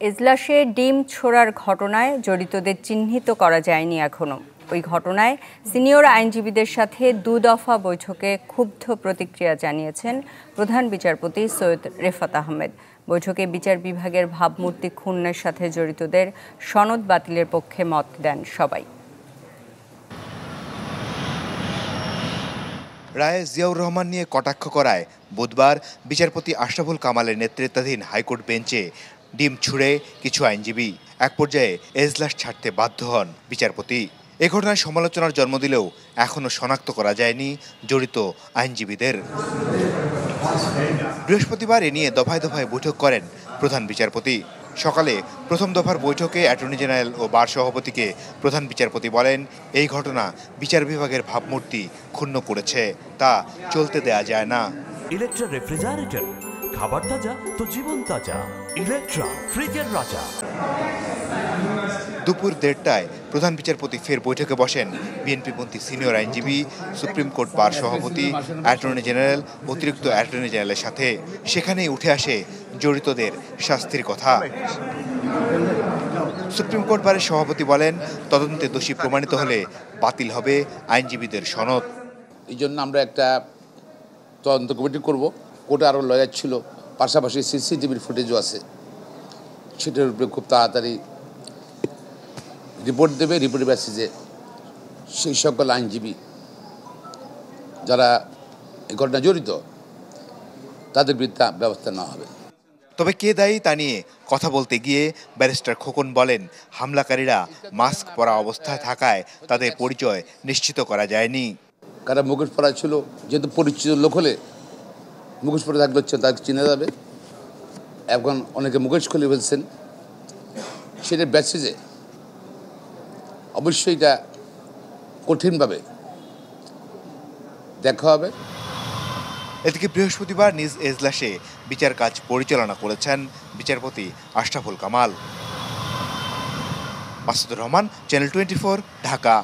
এজলাসে ডিম ছোড়ার ঘটনায় জড়িতদের চিহ্নিত করা যায়নি এখনো। ওই ঘটনায় সিনিয়র আইনজীবীদের সাথে দুদফা বৈঠকে ক্ষুব্ধ প্রতিক্রিয়া জানিয়েছেন প্রধান বিচারপতি সৈয়দ রেফাত আহমেদ। বৈঠকে বিচার বিভাগের ভাবমূর্তি ক্ষুণ্ণের সাথে জড়িতদের সনদ বাতিলের পক্ষে মত দেন সবাই। রায়ে জিয়াউর রহমান নিয়ে কটাক্ষ করায় বুধবার বিচারপতি আশরাফুল কামালের নেতৃত্বাধীন হাইকোর্ট বেঞ্চে ডিম ছুঁড়ে কিছু আইনজীবী। এক পর্যায়ে এজলাস ছাড়তে বাধ্য হন বিচারপতি। এ ঘটনায় সমালোচনার জন্ম দিলেও এখনও শনাক্ত করা যায়নি জড়িত আইনজীবীদের। বৃহস্পতিবার এ নিয়ে দফায় দফায় বৈঠক করেন প্রধান বিচারপতি। সকালে প্রথম দফার বৈঠকে অ্যাটর্নি জেনারেল ও বার সভাপতিকে প্রধান বিচারপতি বলেন, এই ঘটনা বিচার বিভাগের ভাবমূর্তি ক্ষুণ্ণ করেছে, তা চলতে দেয়া যায় না। ইলেকট্রা রেফ্রিজারেটর, খাবার তাজা তো জীবন তাজা। ইলেকট্রা, ফ্রিজের রাজা। দুপুর 1:30টায় প্রধান বিচারপতি ফের বৈঠকে বসেন বিএনপিপন্থী সিনিয়র আইনজীবী, সুপ্রিম কোর্ট বার সভাপতি, অ্যাটর্নি জেনারেল, অতিরিক্ত অ্যাটর্নি জেনারেলের সাথে। সেখানেই উঠে আসে জড়িতদের শাস্তির কথা। সুপ্রিম কোর্ট বারের সভাপতি বলেন, তদন্তে দোষী প্রমাণিত হলে বাতিল হবে আইনজীবীদের সনদ। এই জন্য আমরা একটা তদন্ত কমিটি করব। কোর্টে আরও লয়ার ছিল, পাশাপাশি সিসিটিভির ফুটেজও আছে। সেটার উপরে খুব তাড়াতাড়ি রিপোর্ট দেবে। রিপোর্টের বেসিসে সেই সকল আইনজীবী যারা এই ঘটনা জড়িত তাদের বিরুদ্ধে ব্যবস্থা নেওয়া হবে। তবে কে দায়ী তা নিয়ে কথা বলতে গিয়ে ব্যারিস্টার খোকন বলেন, হামলাকারীরা মাস্ক পরা অবস্থায় থাকায় তাদের পরিচয় নিশ্চিত করা যায়নি। কারা মুখোশ পরা ছিল, যেহেতু পরিচিত লোক হলে মুখোশ পরে থাকলে হচ্ছে তাকে চিনে যাবে। এখন অনেকে মুখোশ খুলে ফেলছেন, সেটা বেসিসে অবশ্যই এটা কঠিনভাবে দেখা হবে। এদিকে বৃহস্পতিবার নিজ এজলাসে বিচার কাজ পরিচালনা করেছেন বিচারপতি আশরাফুল কামাল। মাসুদুর রহমান, চ্যানেল 24, ঢাকা।